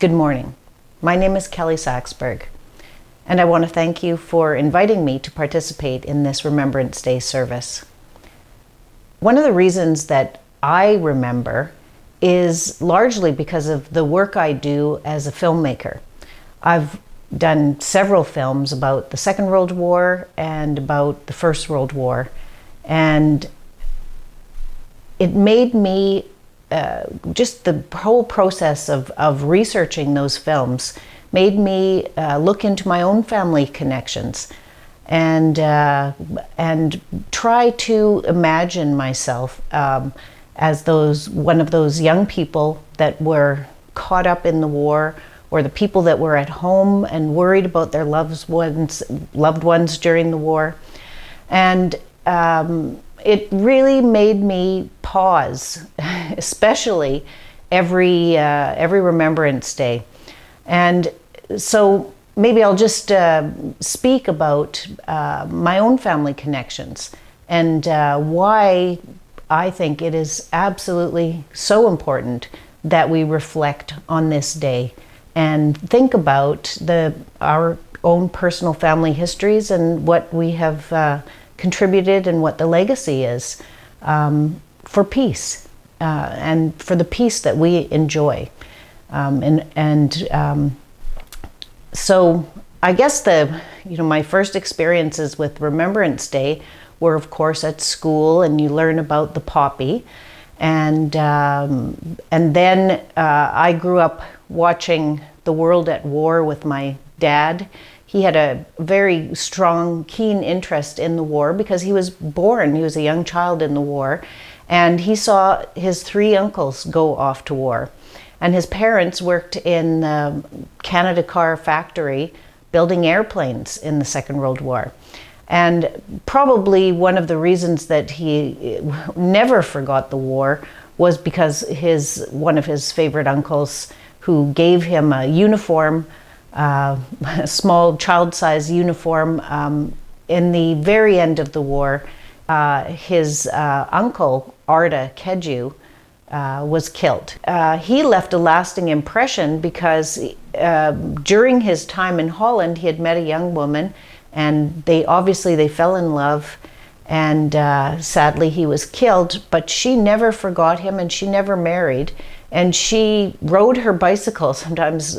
Good morning. My name is Kelly Saxberg, and I want to thank you for inviting me to participate in this Remembrance Day service. One of the reasons that I remember is largely because of the work I do as a filmmaker. I've done several films about the Second World War and about the First World War, and it made me just the whole process of researching those films made me look into my own family connections and try to imagine myself as one of those young people that were caught up in the war, or the people that were at home and worried about their loved ones during the war. And it really made me pause, especially every Remembrance Day. And so maybe I'll just speak about my own family connections and why I think it is absolutely so important that we reflect on this day and think about our own personal family histories and what we have contributed and what the legacy is for peace and for the peace that we enjoy. So I guess my first experiences with Remembrance Day were, of course, at school, and you learn about the poppy, and then I grew up watching The World at War with my dad. He had a very strong, keen interest in the war because he was a young child in the war, and he saw his 3 uncles go off to war. And his parents worked in the Canada Car factory building airplanes in the Second World War. And probably one of the reasons that he never forgot the war was because one of his favorite uncles, who gave him a uniform, a small child-sized uniform, in the very end of the war, his uncle, Arda Keju, was killed. He left a lasting impression because during his time in Holland, he had met a young woman, and they fell in love, and sadly he was killed, but she never forgot him, and she never married, and she rode her bicycle sometimes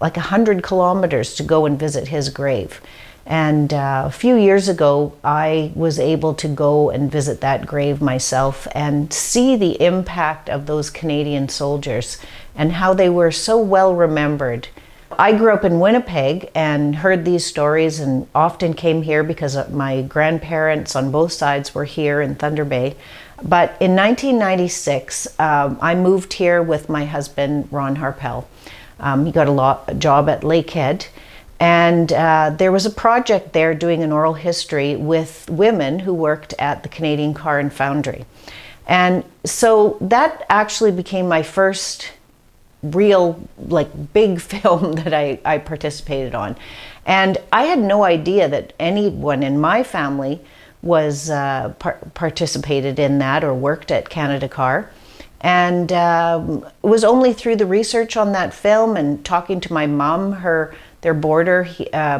like 100 kilometers to go and visit his grave. And a few years ago, I was able to go and visit that grave myself and see the impact of those Canadian soldiers and how they were so well remembered. I grew up in Winnipeg and heard these stories and often came here because my grandparents on both sides were here in Thunder Bay. But in 1996, I moved here with my husband, Ron Harpel. He got a job at Lakehead, and there was a project there doing an oral history with women who worked at the Canadian Car and Foundry. And so that actually became my first real, big film that I participated on. And I had no idea that anyone in my family was participated in that or worked at Canada Car. And it was only through the research on that film and talking to my mom, their boarder,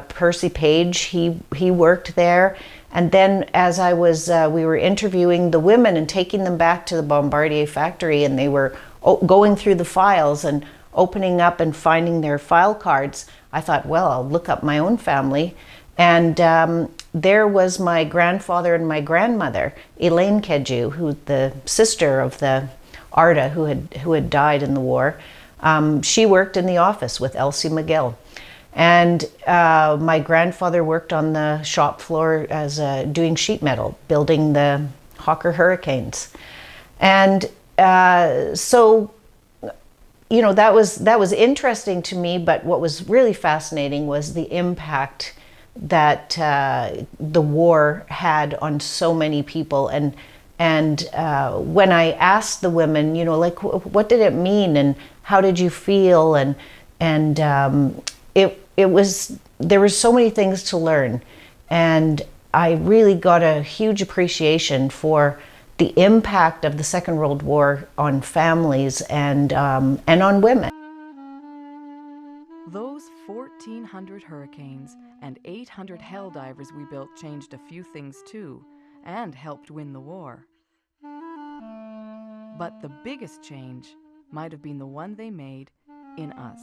Percy Page, he worked there. And then as we were interviewing the women and taking them back to the Bombardier factory, and they were going through the files and opening up and finding their file cards, I thought, well, I'll look up my own family. And there was my grandfather and my grandmother, Elaine Keju, who the sister of the Arda who had died in the war. She worked in the office with Elsie McGill. And my grandfather worked on the shop floor as doing sheet metal, building the Hawker Hurricanes. And so, that was interesting to me, but what was really fascinating was the impact that the war had on so many people. And when I asked the women, what did it mean and how did you feel? And there were so many things to learn. And I really got a huge appreciation for the impact of the Second World War on families and on women. Those 1,400 hurricanes and 800 hell divers we built changed a few things too, and helped win the war. But the biggest change might have been the one they made in us.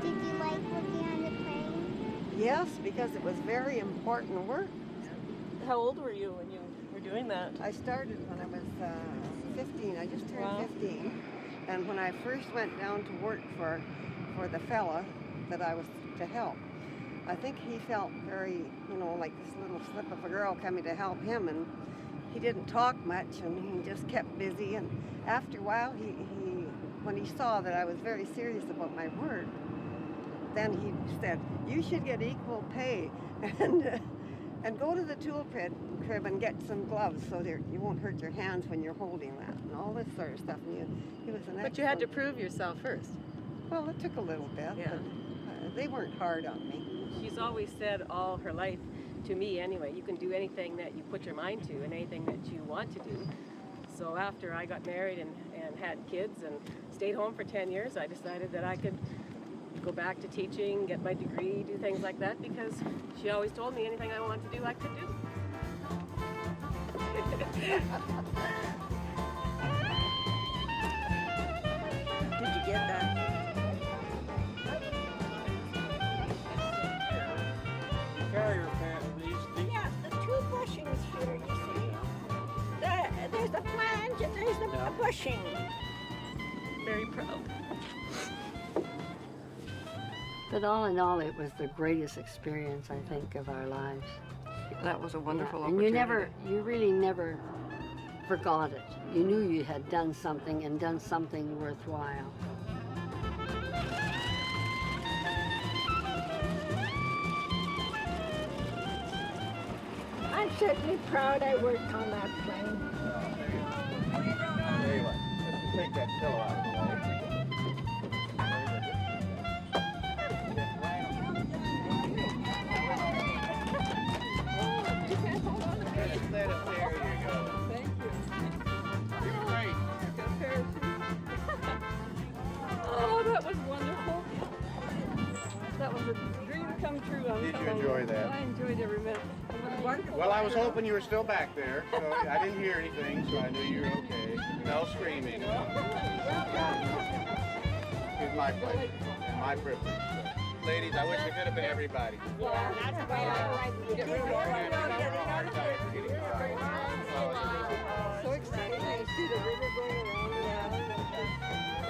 Did you like working on the plane? Yes, because it was very important work. How old were you when you were doing that? I started when I was 15. I just turned 15. And when I first went down to work for the fella that I was to help, I think he felt very, like this little slip of a girl coming to help him, and he didn't talk much, and he just kept busy. And after a while, when he saw that I was very serious about my work, then he said, "You should get equal pay, and go to the tool crib and get some gloves so that you won't hurt your hands when you're holding that," and all this sort of stuff. And he was an But you had to prove yourself first. Well, it took a little bit, Yeah. but they weren't hard on me. She's always said all her life, to me anyway, you can do anything that you put your mind to and anything that you want to do. So after I got married and had kids and stayed home for 10 years, I decided that I could go back to teaching, get my degree, do things like that, because she always told me anything I wanted to do, I could do. Did you get that? Carrier fan, these Yeah, the two bushings here, you see. There's the flange and there's the bushing. Very proud. But all in all, it was the greatest experience, I think, of our lives. That was a wonderful And you really never forgot it. You knew you had done something and done something worthwhile. I'm certainly proud I worked on that plane. There you go. Let's take that pillow out of the way. There you go. Thank you. You're great. Oh, that was wonderful. That was a dream come true. Did you enjoy that? I enjoyed every minute. It was wonderful. Well, I was hoping you were still back there, so I didn't hear anything, so I knew you were okay. No screaming. It's my pleasure, my privilege. So. Ladies, I wish it could have been everybody. Yeah, that's why I like to get rid of So exciting to see the river going around the island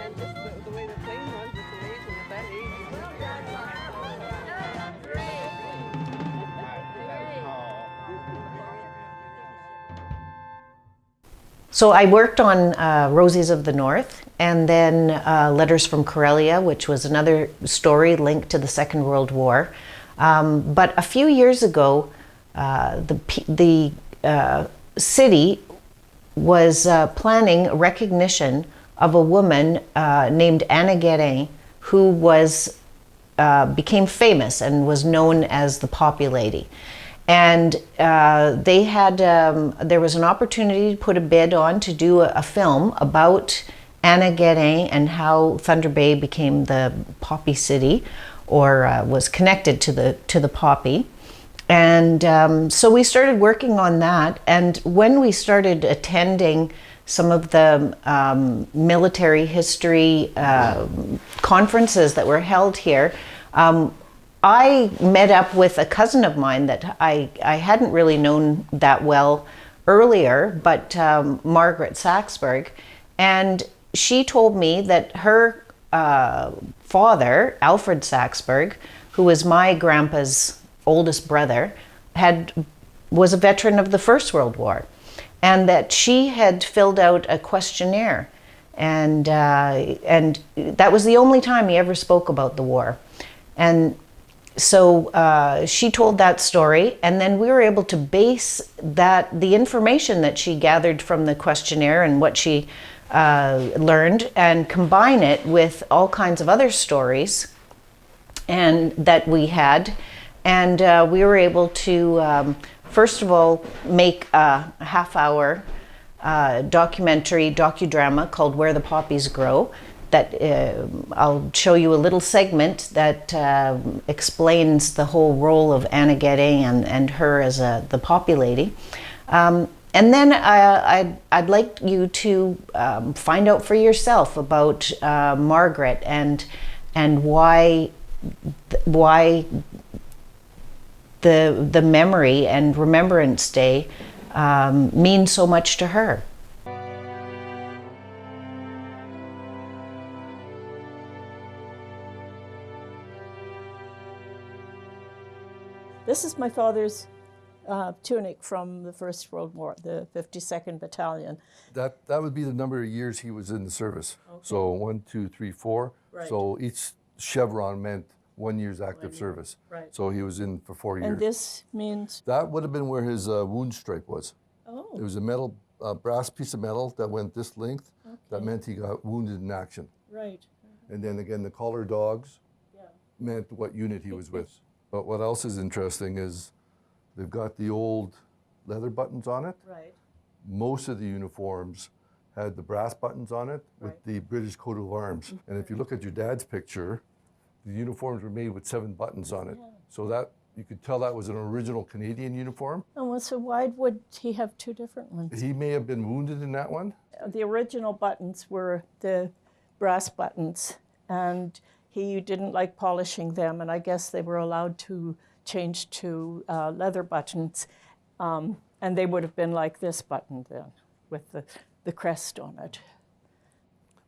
and just the way the plane runs. It's amazing at that age. So I worked on Rosies of the North, and then Letters from Karelia, which was another story linked to the Second World War. But a few years ago, the city was planning recognition of a woman named Anna Guérin, who became famous and was known as the Poppy Lady. And they had, there was an opportunity to put a bid on to do a film about Anna Guérin and how Thunder Bay became the Poppy City, or was connected to the poppy. And so we started working on that. And when we started attending some of the military history conferences that were held here, I met up with a cousin of mine that I hadn't really known that well earlier, but Margaret Saxberg, and she told me that her father, Alfred Saxberg, who was my grandpa's oldest brother, was a veteran of the First World War, and that she had filled out a questionnaire, and that was the only time he ever spoke about the war. And so she told that story, and then we were able to base the information that she gathered from the questionnaire and what she learned, and combine it with all kinds of other stories and that we had. And we were able to, first of all, make a half-hour docudrama called Where the Poppies Grow, that I'll show you a little segment that explains the whole role of Anna Gedding and her as the poppy lady. And then I'd like you to find out for yourself about Margaret and why the memory and Remembrance Day means so much to her. This is my father's tunic from the First World War, the 52nd Battalion. That would be the number of years he was in the service. Okay. So 1, 2, 3, 4. Right. So each chevron meant 1 year's active service. Right. So he was in for 4 years. And this means? That would have been where his wound stripe was. Oh. It was a metal, brass piece of metal that went this length. Okay. That meant he got wounded in action. Right. And then again, the collar dogs meant what unit he was with. But what else is interesting is they've got the old leather buttons on it. Right. Most of the uniforms had the brass buttons on it with the British coat of arms. And if you look at your dad's picture, the uniforms were made with 7 buttons on it. So that you could tell that was an original Canadian uniform. Oh, so why would he have 2 different ones? He may have been wounded in that one. The original buttons were the brass buttons, and he didn't like polishing them, and I guess they were allowed to change to leather buttons, and they would have been like this button then, with the crest on it.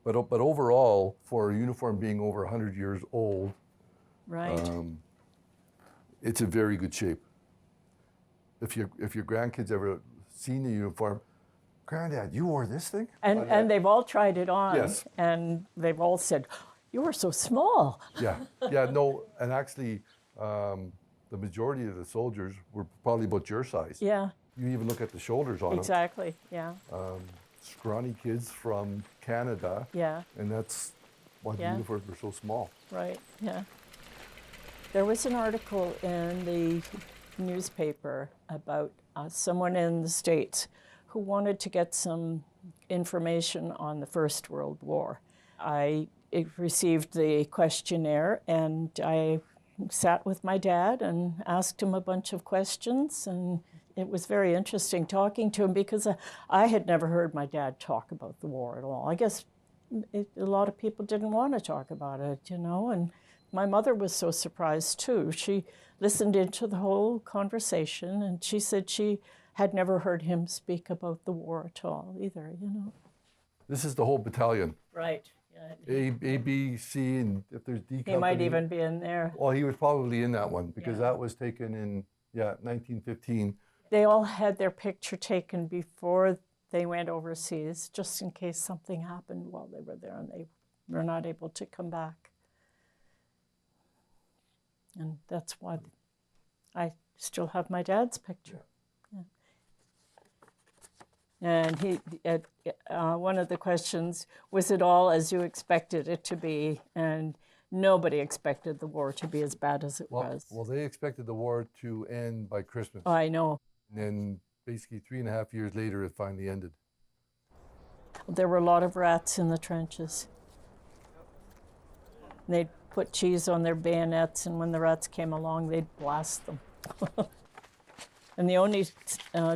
But overall, for a uniform being over 100 years old, right, it's in very good shape. If your grandkids ever seen the uniform, Granddad, you wore this thing? And they've all tried it on, yes, and they've all said, you were so small. Yeah, no, and actually, the majority of the soldiers were probably about your size. Yeah. You even look at the shoulders on them. Exactly, yeah. Scrawny kids from Canada. Yeah. And that's why the uniforms were so small. Right, yeah. There was an article in the newspaper about someone in the States who wanted to get some information on the First World War. I received the questionnaire, and I sat with my dad and asked him a bunch of questions, and it was very interesting talking to him because I had never heard my dad talk about the war at all. I guess a lot of people didn't want to talk about it, you know, and my mother was so surprised too. She listened into the whole conversation, and she said she had never heard him speak about the war at all either, you know. This is the whole battalion. Right. A, B, C, and if there's D company. He might even be in there. Well, he was probably in that one because that was taken in, 1915. They all had their picture taken before they went overseas, just in case something happened while they were there and they were not able to come back. And that's why I still have my dad's picture. Yeah. And he, one of the questions, was it all as you expected it to be? And nobody expected the war to be as bad as it was. Well, they expected the war to end by Christmas. Oh, I know. And then basically 3.5 years later, it finally ended. There were a lot of rats in the trenches. They'd put cheese on their bayonets, and when the rats came along, they'd blast them. And the only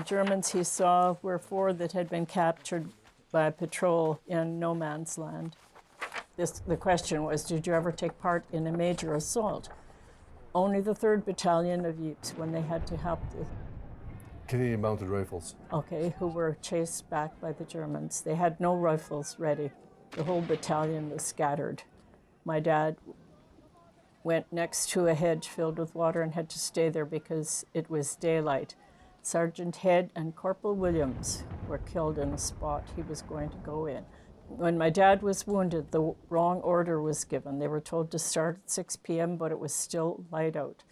Germans he saw were 4 that had been captured by a patrol in no man's land. The question was, did you ever take part in a major assault? Only the 3rd Battalion of Utes, when they had to help the Canadian Mounted Rifles. Okay, who were chased back by the Germans. They had no rifles ready. The whole battalion was scattered. My dad went next to a hedge filled with water and had to stay there because it was daylight. Sergeant Head and Corporal Williams were killed in the spot he was going to go in. When my dad was wounded, the wrong order was given. They were told to start at 6 p.m., but it was still light out.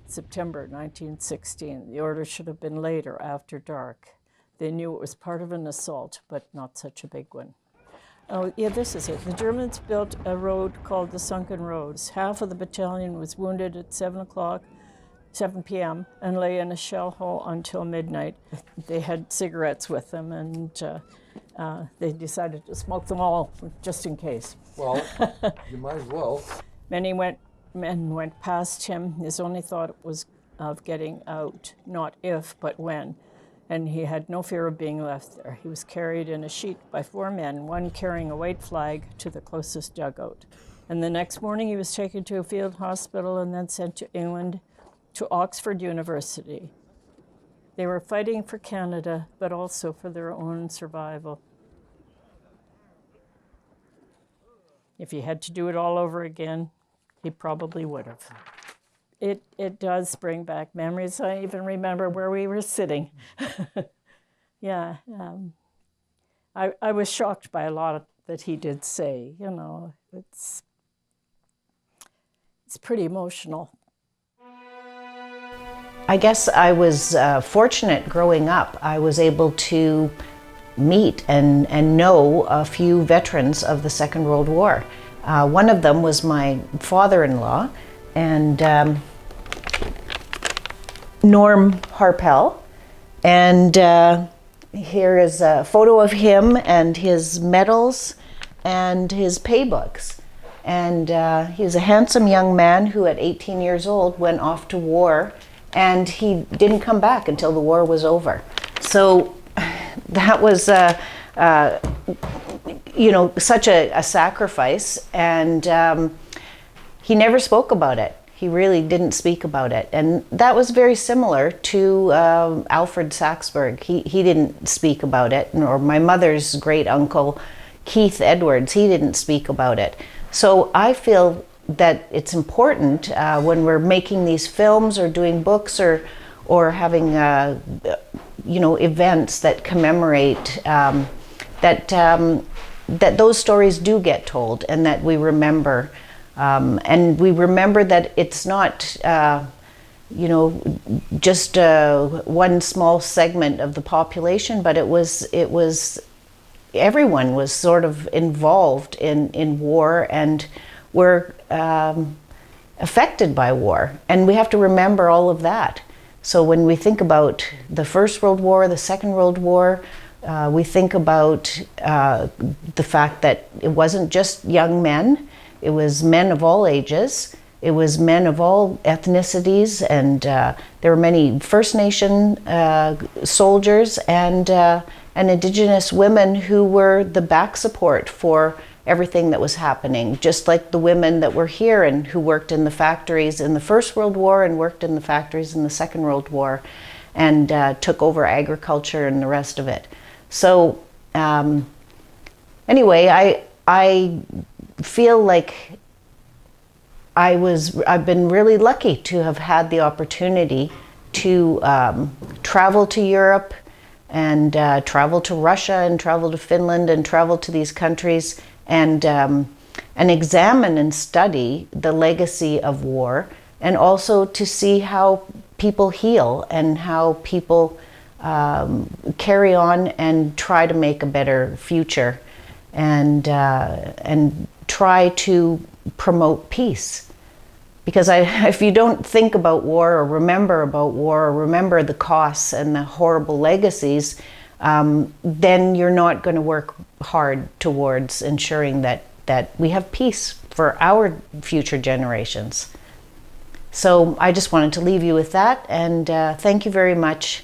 September 1916. The order should have been later, after dark. They knew it was part of an assault, but not such a big one. Oh, yeah, this is it. The Germans built a road called the Sunken Roads. Half of the battalion was wounded at 7 o'clock. 7 p.m. and lay in a shell hole until midnight. They had cigarettes with them, and they decided to smoke them all just in case. Well, you might as well. Many men went past him. His only thought was of getting out, not if, but when. And he had no fear of being left there. He was carried in a sheet by 4 men, one carrying a white flag, to the closest dugout. And the next morning he was taken to a field hospital and then sent to England, to Oxford University. They were fighting for Canada, but also for their own survival. If he had to do it all over again, he probably would have. It does bring back memories. I even remember where we were sitting. Yeah, I was shocked by a lot that he did say. You know, it's pretty emotional. I guess I was fortunate growing up. I was able to meet and know a few veterans of the Second World War. One of them was my father-in-law, and Norm Harpel. And here is a photo of him and his medals and his pay books. And he's a handsome young man who at 18 years old went off to war, and he didn't come back until the war was over. So that was, you know, such a sacrifice, and he never spoke about it. He really didn't speak about it. And that was very similar to Alfred Saxberg. He didn't speak about it, nor my mother's great uncle, Keith Edwards, he didn't speak about it. So I feel that it's important when we're making these films or doing books or having you know, events that commemorate that those stories do get told, and that we remember, and we remember that it's not you know, just one small segment of the population, but it was everyone was sort of involved in war and were affected by war, and we have to remember all of that. So when we think about the First World War, the Second World War, we think about the fact that it wasn't just young men, it was men of all ages, it was men of all ethnicities, and there were many First Nation soldiers and Indigenous women who were the back support for everything that was happening, just like the women that were here and who worked in the factories in the First World War and worked in the factories in the Second World War and took over agriculture and the rest of it. So anyway, I feel like I've been really lucky to have had the opportunity to travel to Europe and travel to Russia and travel to Finland and travel to these countries and examine and study the legacy of war, and also to see how people heal and how people carry on and try to make a better future and try to promote peace. Because if you don't think about war or remember the costs and the horrible legacies, then you're not going to work hard towards ensuring that we have peace for our future generations. So I just wanted to leave you with that, and thank you very much